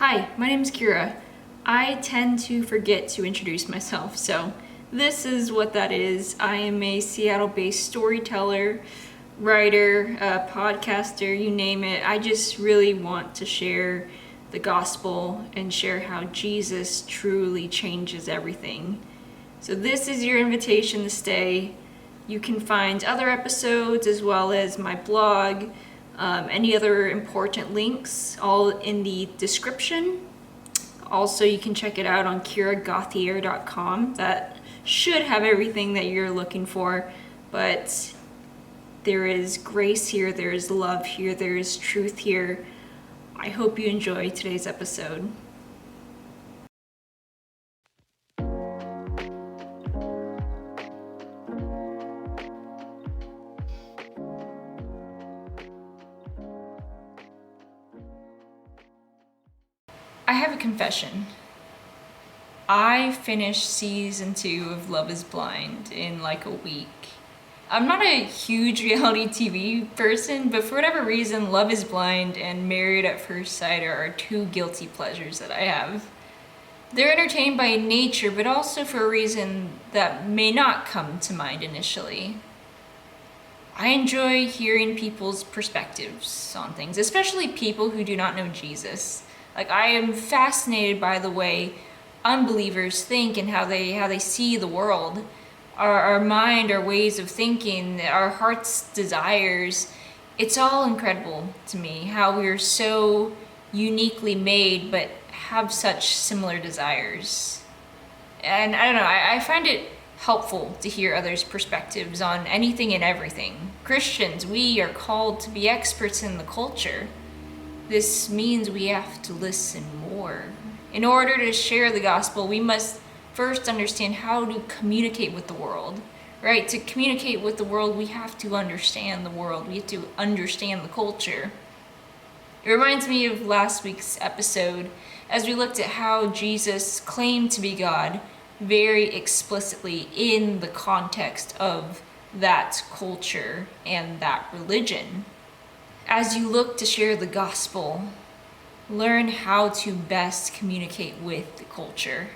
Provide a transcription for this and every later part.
Hi, my name is Kira. I tend to forget to introduce myself, so this is what that is. I am a Seattle-based storyteller, writer, podcaster, you name it. I just really want to share the gospel and share how Jesus truly changes everything. So this is your invitation to stay. You can find other episodes as well as my blog, any other important links, all in the description. Also, you can check it out on Gauthier.com. That should have everything that you're looking for, but there is grace here, there is love here, there is truth here. I hope you enjoy today's episode. I have a confession. I finished season 2 of Love is Blind in like a week. I'm not a huge reality TV person, but for whatever reason, Love is Blind and Married at First Sight are two guilty pleasures that I have. They're entertained by nature, but also for a reason that may not come to mind initially. I enjoy hearing people's perspectives on things, especially people who do not know Jesus. I am fascinated by the way unbelievers think and how they see the world. Our mind, our ways of thinking, our heart's desires. It's all incredible to me how we're so uniquely made but have such similar desires. And I don't know, I find it helpful to hear others' perspectives on anything and everything. Christians, we are called to be experts in the culture. This means we have to listen more. In order to share the gospel, we must first understand how to communicate with the world, right? To communicate with the world, we have to understand the world. We have to understand the culture. It reminds me of last week's episode as we looked at how Jesus claimed to be God very explicitly in the context of that culture and that religion. As you look to share the gospel, learn how to best communicate with the culture.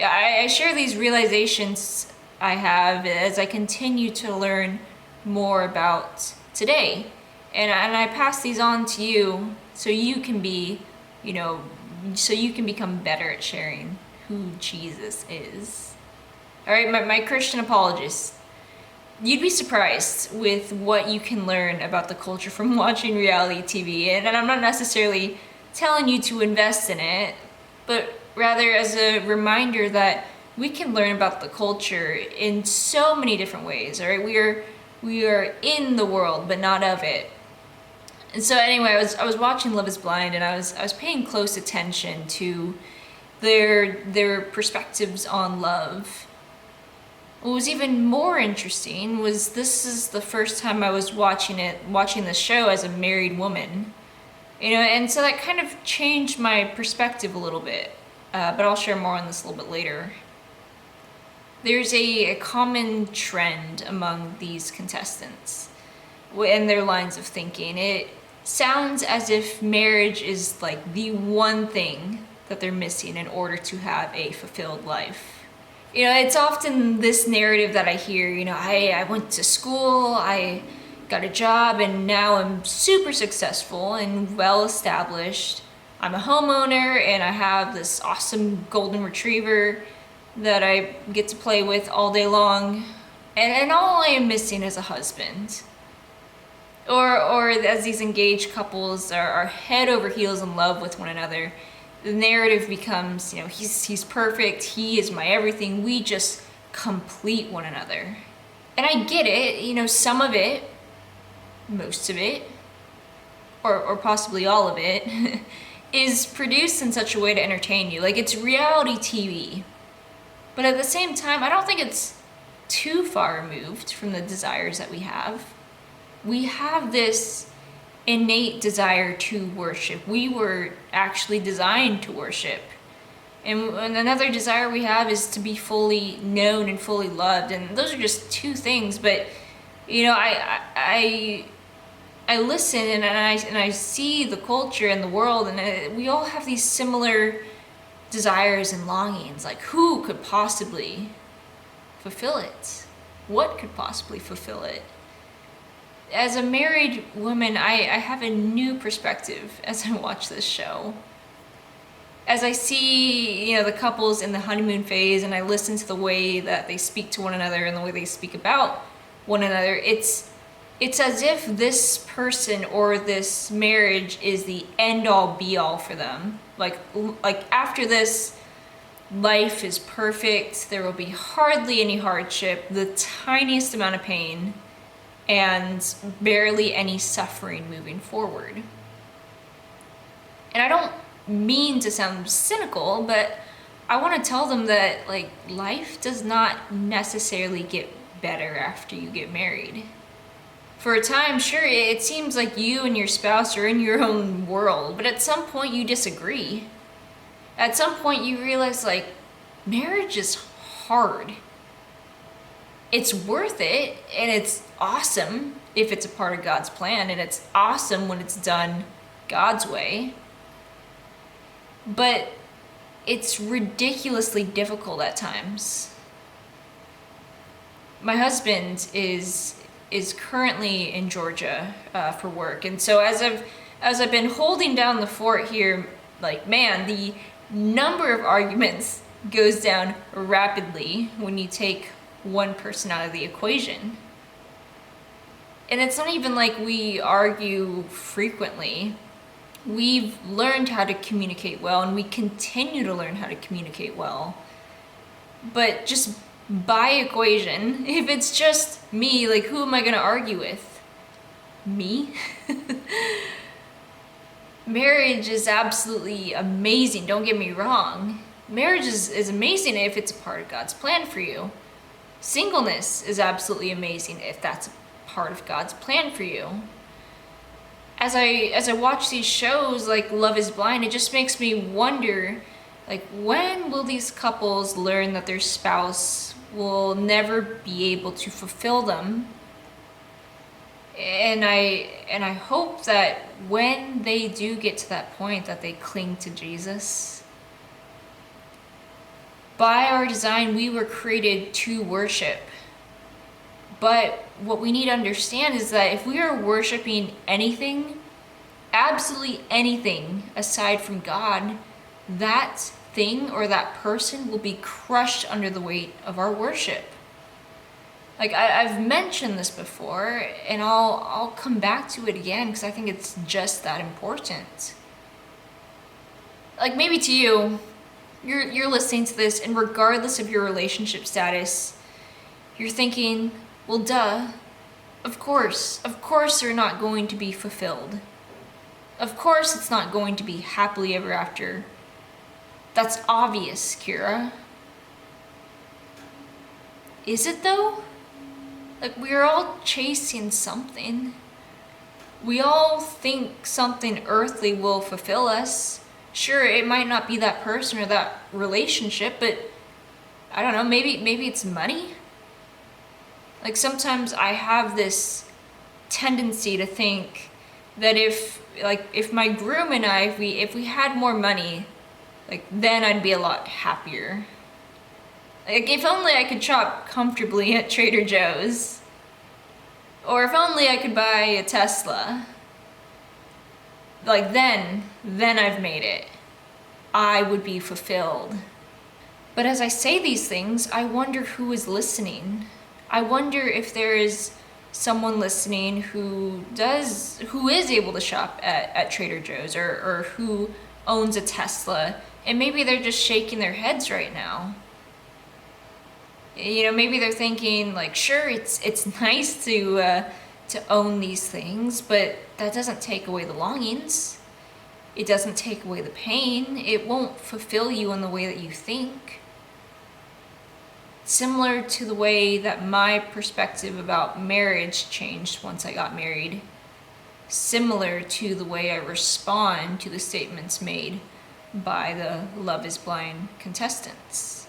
I share these realizations I have as I continue to learn more about today. And I pass these on to you so you can become better at sharing who Jesus is. All right, my Christian apologists. You'd be surprised with what you can learn about the culture from watching reality TV. And I'm not necessarily telling you to invest in it, but rather as a reminder that we can learn about the culture in so many different ways, all right? We are in the world, but not of it. And so anyway, I was watching Love is Blind, and I was paying close attention to their perspectives on love. What was even more interesting was this is the first time I was watching the show as a married woman. And so that kind of changed my perspective a little bit, but I'll share more on this a little bit later. There's a common trend among these contestants and their lines of thinking. It sounds as if marriage is like the one thing that they're missing in order to have a fulfilled life. It's often this narrative that I hear, I went to school, I got a job, and now I'm super successful and well established. I'm a homeowner, and I have this awesome golden retriever that I get to play with all day long. And all I am missing is a husband. Or as these engaged couples are head over heels in love with one another, the narrative becomes, he's perfect, he is my everything, we just complete one another. And I get it, some of it, most of it, or possibly all of it, is produced in such a way to entertain you. Like, it's reality TV. But at the same time, I don't think it's too far removed from the desires that we have. We have this innate desire to worship. We were actually designed to worship. And another desire we have is to be fully known and fully loved. And those are just two things. But, I I listen and I see the culture and the world, and we all have these similar desires and longings. Like, who could possibly fulfill it? What could possibly fulfill it? As a married woman, I have a new perspective as I watch this show. As I see, the couples in the honeymoon phase, and I listen to the way that they speak to one another and the way they speak about one another, it's as if this person or this marriage is the end-all be-all for them. Like after this, life is perfect. There will be hardly any hardship, the tiniest amount of pain, and barely any suffering moving forward. And I don't mean to sound cynical, but I want to tell them that life does not necessarily get better after you get married. For a time, sure, it seems like you and your spouse are in your own world, but at some point you disagree. At some point you realize marriage is hard. It's worth it, and it's awesome if it's a part of God's plan, and it's awesome when it's done God's way. But it's ridiculously difficult at times. My husband is currently in Georgia for work, and so as I've been holding down the fort here, the number of arguments goes down rapidly when you take one person out of the equation. And it's not even like we argue frequently. We've learned how to communicate well, and we continue to learn how to communicate well. But just by equation, if it's just me, who am I going to argue with? Me? Marriage is absolutely amazing, don't get me wrong. Marriage is amazing if it's a part of God's plan for you. Singleness is absolutely amazing if that's a part of God's plan for you. As I watch these shows like Love is Blind, it just makes me wonder, when will these couples learn that their spouse will never be able to fulfill them? And I hope that when they do get to that point, that they cling to Jesus. By our design, we were created to worship. But what we need to understand is that if we are worshiping anything, absolutely anything aside from God, that thing or that person will be crushed under the weight of our worship. I've mentioned this before, and I'll come back to it again because I think it's just that important. Maybe to you, you're listening to this, and regardless of your relationship status, you're thinking, well, duh, of course they're not going to be fulfilled. Of course it's not going to be happily ever after. That's obvious, Kira. Is it though? We're all chasing something. We all think something earthly will fulfill us. Sure, it might not be that person or that relationship, but I don't know, maybe it's money. Sometimes I have this tendency to think that if my groom and I, if we had more money, then I'd be a lot happier. If only I could shop comfortably at Trader Joe's. Or if only I could buy a Tesla. Then I've made it. I would be fulfilled. But as I say these things, I wonder who is listening. I wonder if there is someone listening who is able to shop at Trader Joe's or who owns a Tesla, and maybe they're just shaking their heads right now. Maybe they're thinking sure, it's nice to own these things, but that doesn't take away the longings. It doesn't take away the pain. It won't fulfill you in the way that you think. Similar to the way that my perspective about marriage changed once I got married. Similar to the way I respond to the statements made by the Love is Blind contestants.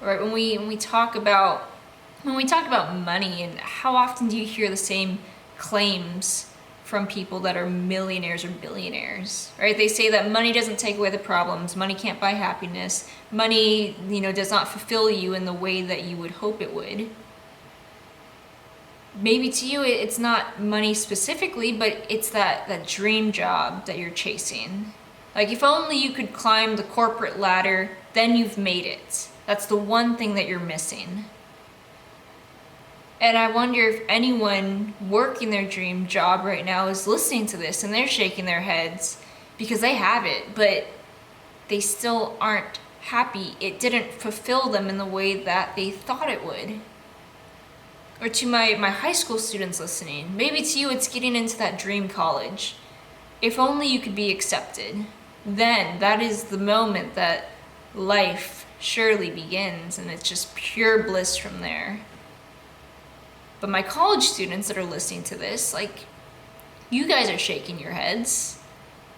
Right, when we talk about money, and how often do you hear the same claims from people that are millionaires or billionaires, right? They say that money doesn't take away the problems, money can't buy happiness, money, does not fulfill you in the way that you would hope it would. Maybe to you it's not money specifically, but it's that dream job that you're chasing. Like, if only you could climb the corporate ladder, then you've made it. That's the one thing that you're missing. And I wonder if anyone working their dream job right now is listening to this and they're shaking their heads because they have it, but they still aren't happy. It didn't fulfill them in the way that they thought it would. Or to my high school students listening, maybe to you it's getting into that dream college. If only you could be accepted, then that is the moment that life surely begins, and it's just pure bliss from there. But my college students that are listening to this, like, you guys are shaking your heads.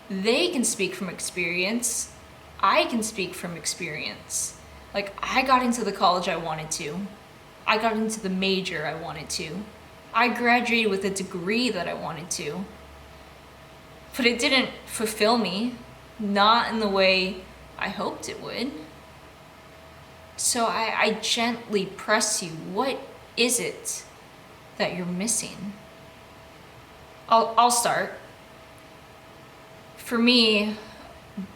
They can speak from experience. I can speak from experience. Like, I got into the college I wanted to. I got into the major I wanted to. I graduated with a degree that I wanted to. But it didn't fulfill me, not in the way I hoped it would. So I gently press you, what is it that you're missing? I'll start. For me,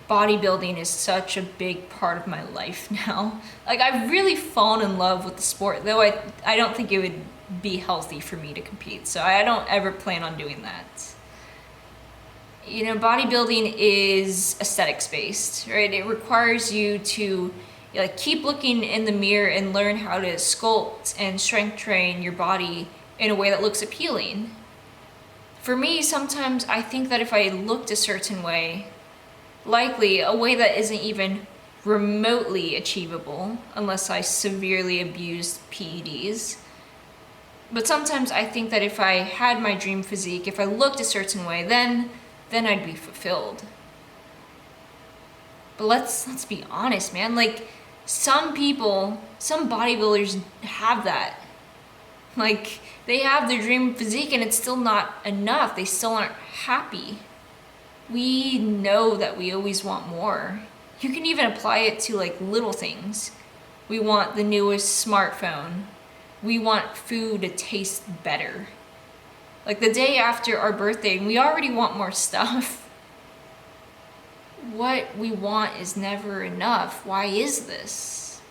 bodybuilding is such a big part of my life now. Like, I've really fallen in love with the sport, though I don't think it would be healthy for me to compete, so I don't ever plan on doing that. Bodybuilding is aesthetics based, right? It requires you to keep looking in the mirror and learn how to sculpt and strength train your body in a way that looks appealing. For me, sometimes I think that if I looked a certain way, likely a way that isn't even remotely achievable unless I severely abused PEDs. But sometimes I think that if I had my dream physique, if I looked a certain way, then I'd be fulfilled. But let's be honest, man. Like, some bodybuilders have that. Like, they have their dream physique and it's still not enough. They still aren't happy. We know that we always want more. You can even apply it to little things. We want the newest smartphone. We want food to taste better. Like, the day after our birthday, we already want more stuff. What we want is never enough. Why is this?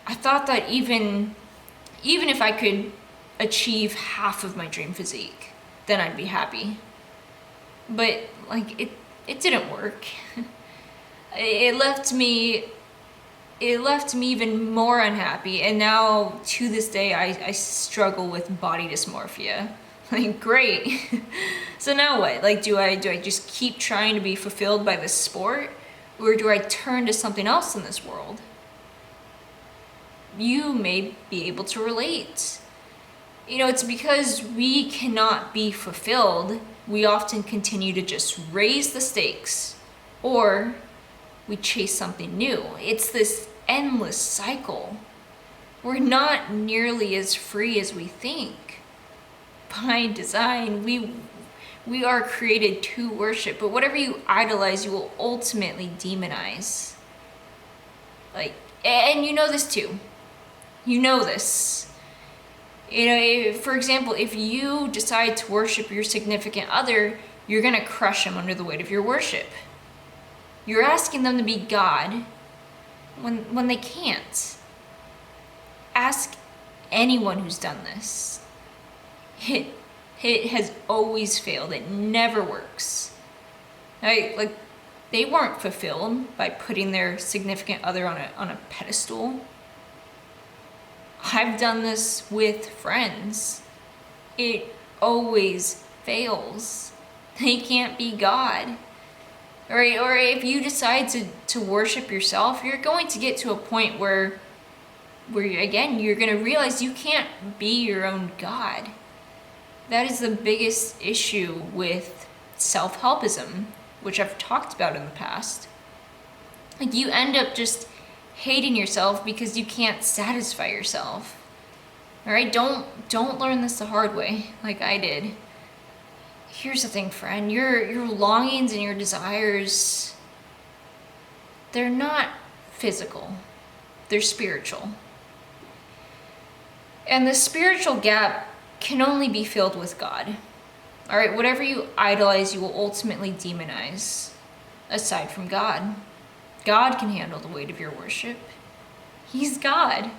I thought that even if I could achieve half of my dream physique, then I'd be happy. But it didn't work. It left me even more unhappy, and now to this day I struggle with body dysmorphia. Great. So now what? Do I just keep trying to be fulfilled by this sport, or do I turn to something else in this world? You may be able to relate. It's because we cannot be fulfilled, we often continue to just raise the stakes, or we chase something new. It's this endless cycle. We're not nearly as free as we think. By design, we are created to worship, but whatever you idolize, you will ultimately demonize. And you know this too. You know this. For example, if you decide to worship your significant other, you're gonna crush them under the weight of your worship. You're asking them to be God when they can't. Ask anyone who's done this. It has always failed. It never works. Right? They weren't fulfilled by putting their significant other on a pedestal. I've done this with friends. It always fails. They can't be God. Right? Or if you decide to worship yourself, you're going to get to a point where again, you're going to realize you can't be your own God. That is the biggest issue with self-helpism, which I've talked about in the past. You end up just hating yourself because you can't satisfy yourself. All right, don't learn this the hard way like I did. Here's the thing, friend. Your longings and your desires, they're not physical. They're spiritual. And the spiritual gap can only be filled with God. All right, whatever you idolize, you will ultimately demonize, aside from God. God can handle the weight of your worship. He's God.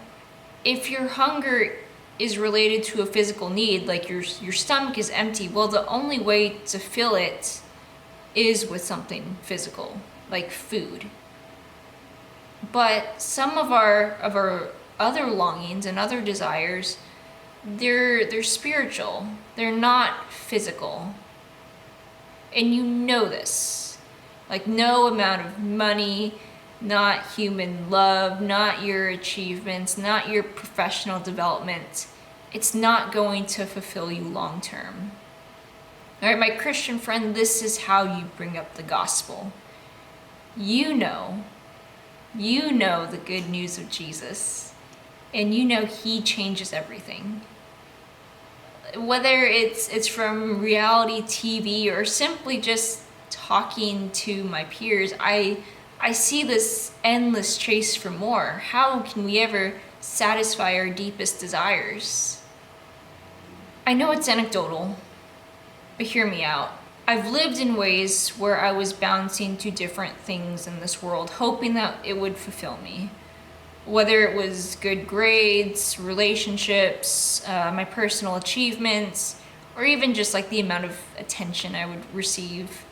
If your hunger is related to a physical need, like your stomach is empty, well, the only way to fill it is with something physical, like food. But some of our other longings and other desires, they're spiritual. They're not physical. And you know this. Like, no amount of money, not human love, not your achievements, not your professional development, it's not going to fulfill you long term. All right, my Christian friend, this is how you bring up the gospel. You know the good news of Jesus, and you know he changes everything. Whether it's from reality TV or simply just talking to my peers, I see this endless chase for more. How can we ever satisfy our deepest desires? I know it's anecdotal, but hear me out. I've lived in ways where I was bouncing to different things in this world, hoping that it would fulfill me. Whether it was good grades, relationships, my personal achievements, or even just like the amount of attention I would receive.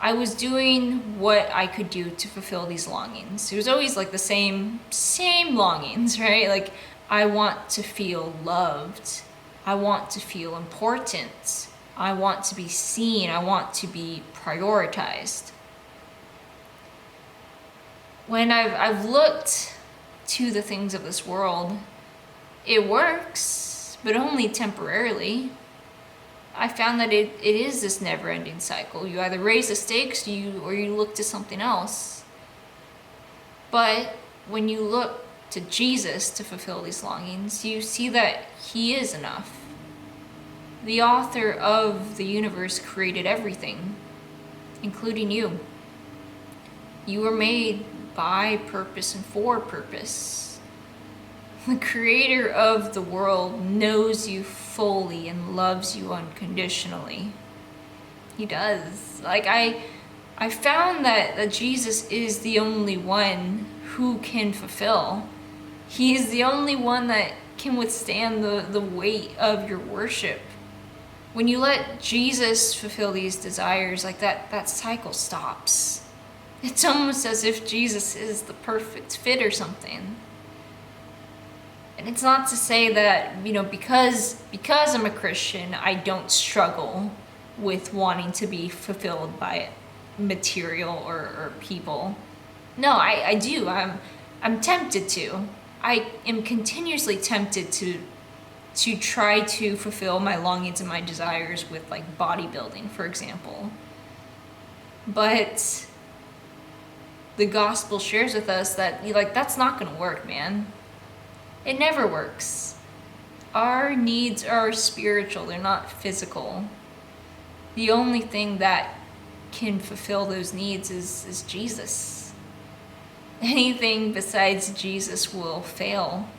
I was doing what I could do to fulfill these longings. It was always like the same longings, right? Like, I want to feel loved. I want to feel important. I want to be seen. I want to be prioritized. When I've looked to the things of this world, it works, but only temporarily. I found that it is this never-ending cycle. You either raise the stakes or you look to something else. But when you look to Jesus to fulfill these longings, you see that he is enough. The author of the universe created everything, including you. You were made by purpose and for purpose. The creator of the world knows you fully and loves you unconditionally. He does. Like, I found that Jesus is the only one who can fulfill. He is the only one that can withstand the weight of your worship. When you let Jesus fulfill these desires, like that cycle stops. It's almost as if Jesus is the perfect fit or something. And it's not to say that, because I'm a Christian, I don't struggle with wanting to be fulfilled by material or people. No, I do. I'm tempted to. I am continuously tempted to try to fulfill my longings and my desires with, like, bodybuilding, for example. But the gospel shares with us that, that's not going to work, man. It never works. Our needs are spiritual, they're not physical. The only thing that can fulfill those needs is Jesus. Anything besides Jesus will fail.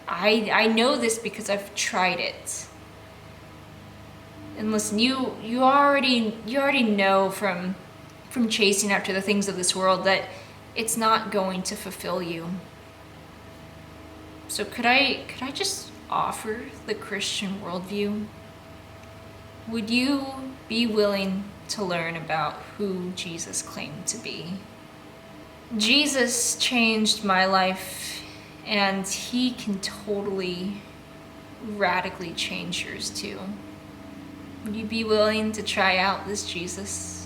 I know this because I've tried it. And listen, you already know from chasing after the things of this world that it's not going to fulfill you. So could I just offer the Christian worldview? Would you be willing to learn about who Jesus claimed to be? Jesus changed my life, and he can totally, radically change yours too. Would you be willing to try out this Jesus?